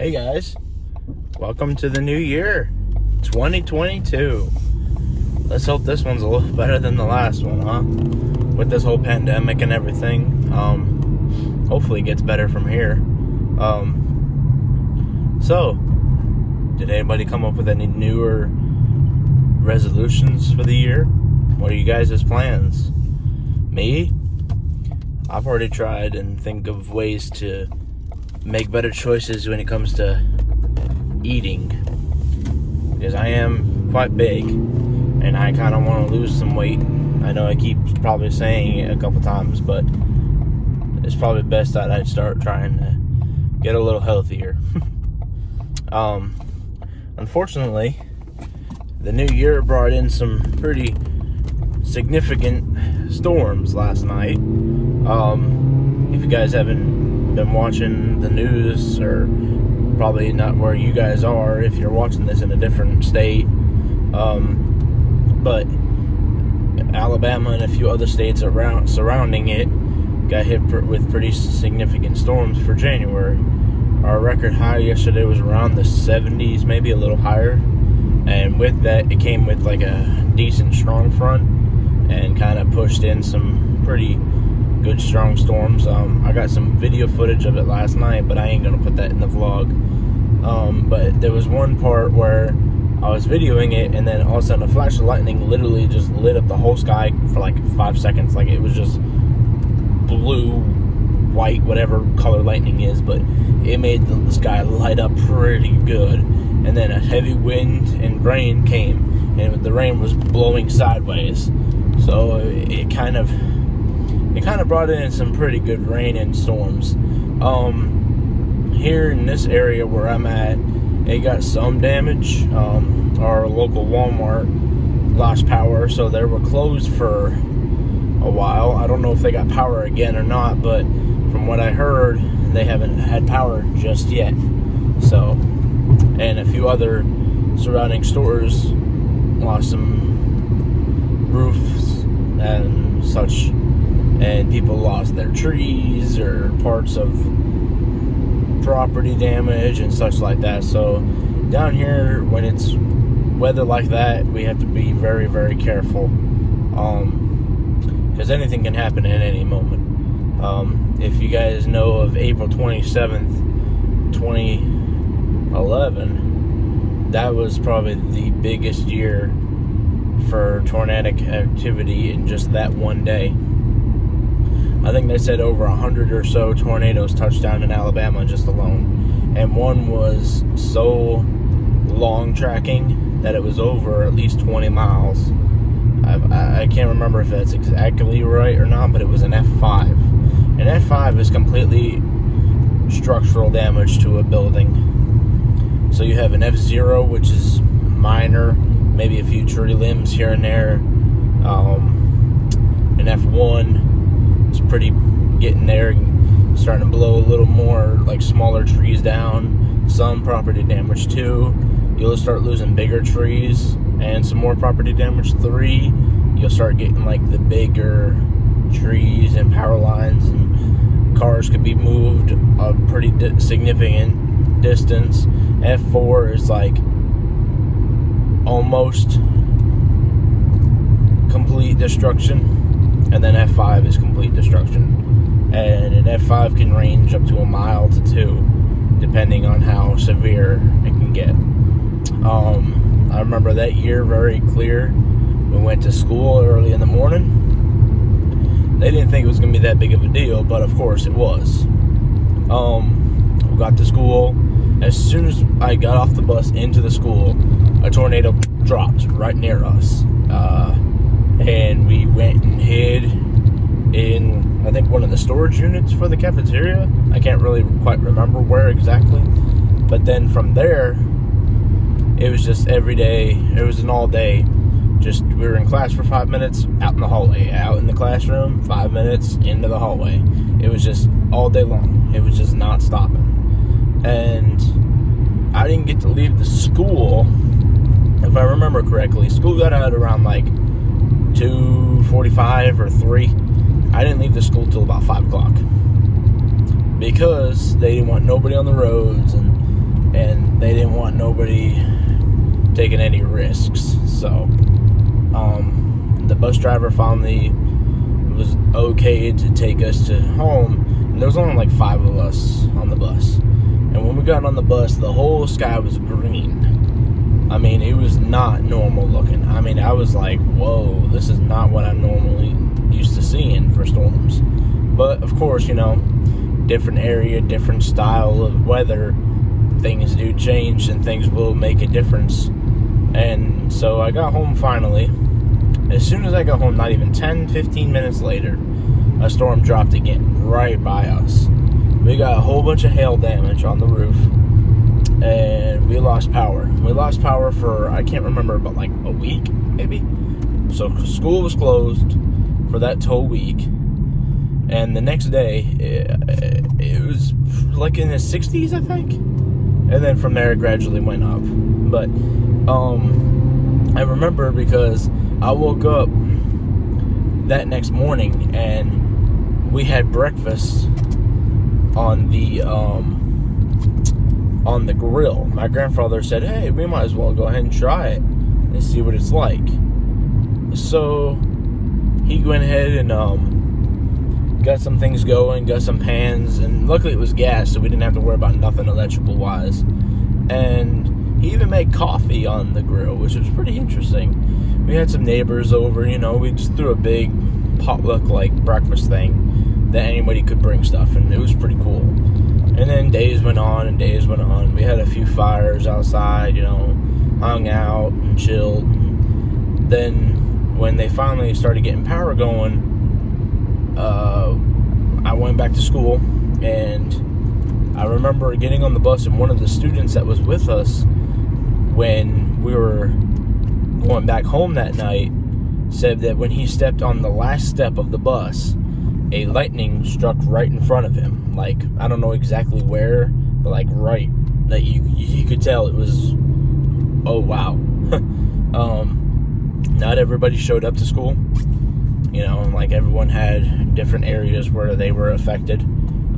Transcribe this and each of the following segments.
Hey guys, welcome to the new year, 2022. Let's hope this one's a little better than the last one, huh? With this whole pandemic and everything, hopefully it gets better from here. So, did anybody come up with any newer resolutions for the year? What are you guys' plans? Me? I've already tried and think of ways to make better choices when it comes to eating, because I am quite big and I kind of want to lose some weight. I know I keep probably saying it a couple times, but it's probably best that I start trying to get a little healthier. Unfortunately, the new year brought in some pretty significant storms last night. If you guys haven't been watching the news, or probably not where you guys are if you're watching this in a different state, but Alabama and a few other states surrounding it got hit with pretty significant storms for January. Our record high yesterday was around the 70s, maybe a little higher, and with that it came with like a decent strong front and kind of pushed in some pretty good strong storms. I got some video footage of it last night, but I ain't gonna put that in the vlog. But there was one part where I was videoing it, and then all of a sudden a flash of lightning literally just lit up the whole sky for like 5 seconds. Like, it was just blue, white, whatever color lightning is, but it made the sky light up pretty good. And then a heavy wind and rain came, and the rain was blowing sideways, so it kind of brought in some pretty good rain and storms. Here in this area where I'm at, it got some damage. Our local Walmart lost power, so they were closed for a while. I don't know if they got power again or not, but from what I heard, they haven't had power just yet. So, and a few other surrounding stores lost some roofs and such, and people lost their trees or parts of property damage and such like that. So down here, when it's weather like that, we have to be very, very careful, because anything can happen at any moment. If you guys know of April 27th, 2011, that was probably the biggest year for tornadic activity in just that one day. I think they said over 100 or so tornadoes touched down in Alabama just alone. And one was so long tracking that it was over at least 20 miles. I can't remember if that's exactly right or not, but it was an F5. An F5 is completely structural damage to a building. So you have an F0, which is minor, maybe a few tree limbs here and there. An F1 is pretty getting there, starting to blow a little more, like smaller trees down. Some property damage. 2, you'll start losing bigger trees and some more property damage. 3, you'll start getting like the bigger trees and power lines, and cars could be moved a pretty significant distance. F4 is like almost complete destruction, and then F5 is complete destruction. And an F5 can range up to a mile to 2, depending on how severe it can get. I remember that year very clear. We went to school early in the morning. They didn't think it was going to be that big of a deal, but of course it was. We got to school. As soon as I got off the bus into the school, a tornado dropped right near us. And we went and hid in, I think, one of the storage units for the cafeteria. I can't really quite remember where exactly. But then from there, it was just every day. It was an all day. Just, we were in class for 5 minutes, out in the hallway. Out in the classroom, 5 minutes, into the hallway. It was just all day long. It was just not stopping. And I didn't get to leave the school, if I remember correctly. School got out around like 2:45 or 3. I didn't leave the school till about 5 o'clock. because they didn't want nobody on the roads, and and they didn't want nobody taking any risks. So the bus driver finally was okay to take us to home, and there was only like 5 of us on the bus. And when we got on the bus, the whole sky was green. I mean, it was not normal looking. I mean, I was like, whoa, this is not what I'm normally used to seeing for storms. But of course, different area, different style of weather, things do change and things will make a difference. And so I got home finally. As soon as I got home, not even 10-15 minutes later, a storm dropped again right by us. We got a whole bunch of hail damage on the roof, and we lost power. We lost power for, I can't remember, but like a week maybe. So school was closed for that whole week, and the next day it was like in the 60s, I think, and then from there it gradually went up. But I remember because I woke up that next morning and we had breakfast on the grill. My grandfather said, hey, we might as well go ahead and try it and see what it's like. So he went ahead and got some things going, got some pans, and luckily it was gas, so we didn't have to worry about nothing electrical wise. And he even made coffee on the grill, which was pretty interesting. We had some neighbors over, we just threw a big potluck like breakfast thing that anybody could bring stuff, and it was pretty cool. And then days went on and days went on. We had a few fires outside, hung out and chilled. Then when they finally started getting power going, I went back to school, and I remember getting on the bus, and one of the students that was with us when we were going back home that night said that when he stepped on the last step of the bus, a lightning struck right in front of him. Like, I don't know exactly where, but like right. That you could tell it was, oh wow. Not everybody showed up to school. Like everyone had different areas where they were affected.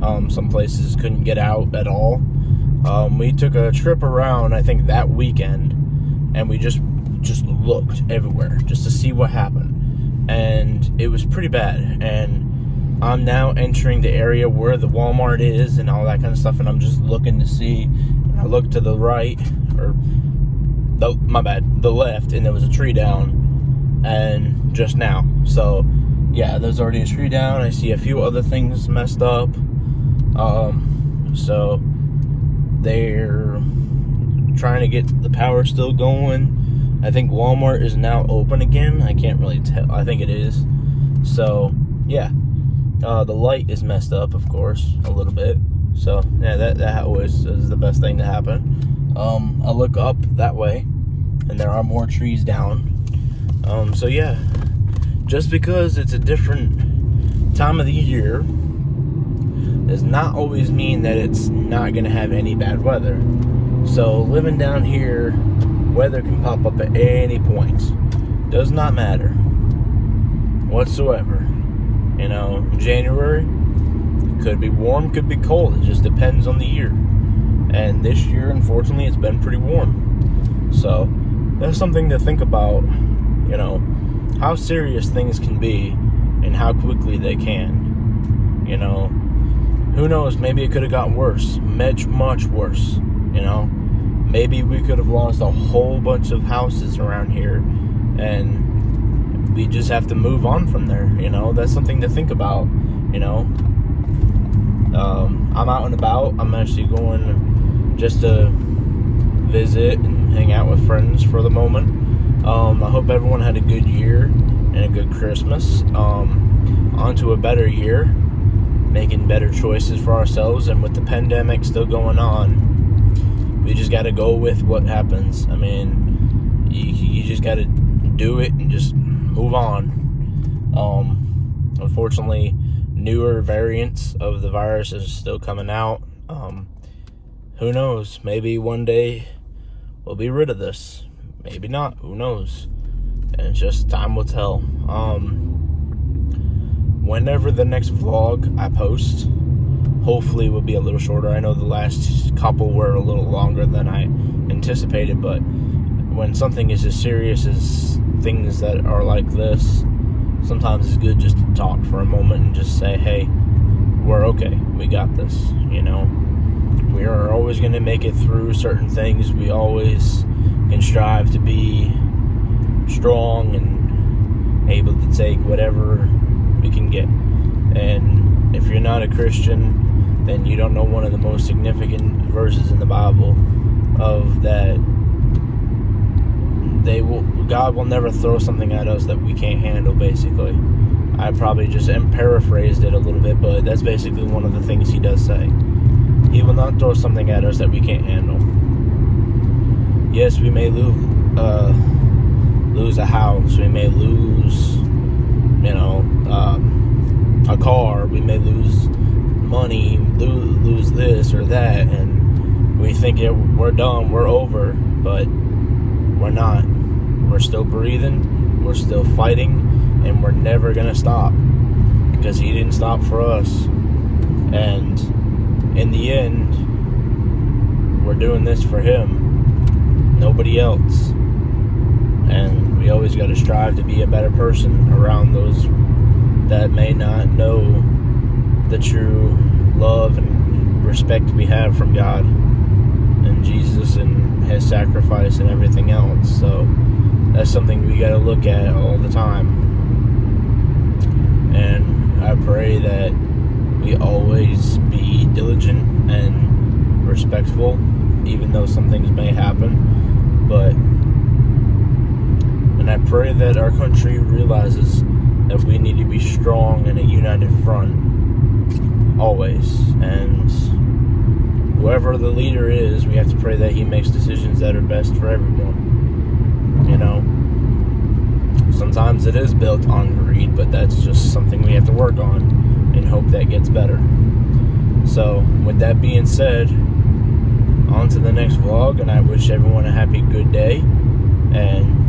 Some places couldn't get out at all. We took a trip around, I think that weekend, and we just looked everywhere just to see what happened. And it was pretty bad. And I'm now entering the area where the Walmart is and all that kind of stuff, and I'm just looking to see. I looked to the right, the left, and there was a tree down, and just now. So yeah, there's already a tree down. I see a few other things messed up. So they're trying to get the power still going. I think Walmart is now open again. I can't really tell. I think it is. So yeah, the light is messed up, of course, a little bit. So yeah, that always is the best thing to happen. I look up that way, and there are more trees down. So yeah, just because it's a different time of the year does not always mean that it's not going to have any bad weather. So living down here, weather can pop up at any point. Does not matter whatsoever. In January, it could be warm, could be cold. It just depends on the year. And this year, unfortunately, it's been pretty warm. So that's something to think about, how serious things can be and how quickly they can. Who knows, maybe it could have gotten worse, much worse. Maybe we could have lost a whole bunch of houses around here, and we just have to move on from there. That's something to think about. I'm out and about. I'm actually going just to visit and hang out with friends for the moment. I hope everyone had a good year and a good Christmas. On to a better year, making better choices for ourselves. And with the pandemic still going on, we just got to go with what happens. I mean, you just got to do it and just move on. Unfortunately, newer variants of the virus is still coming out. Who knows? Maybe one day we'll be rid of this. Maybe not. Who knows? And it's just time will tell. Whenever the next vlog I post, hopefully will be a little shorter. I know the last couple were a little longer than I anticipated, but when something is as serious as things that are like this, sometimes it's good just to talk for a moment and just say, hey, we're okay, we got this, we are always going to make it through certain things. We always can strive to be strong and able to take whatever we can get. And if you're not a Christian, then you don't know one of the most significant verses in the Bible of that God will never throw something at us that we can't handle, basically. I probably just paraphrased it a little bit, but that's basically one of the things he does say. He will not throw something at us that we can't handle. Yes, we may lose a house, we may lose, a car, we may lose money, lose this or that, and we think we're done, we're over, but we're not. We're still breathing, we're still fighting, and we're never gonna stop, because he didn't stop for us. And in the end, we're doing this for him, nobody else. And we always got to strive to be a better person around those that may not know the true love and respect we have from God and Jesus and his sacrifice and everything else. So that's something we got to look at all the time. And I pray that we always be diligent and respectful, even though some things may happen. And I pray that our country realizes that we need to be strong in a united front, always. And whoever the leader is, we have to pray that he makes decisions that are best for everyone. Sometimes it is built on greed, but that's just something we have to work on and hope that gets better. So, with that being said, on to the next vlog, and I wish everyone a happy good day, and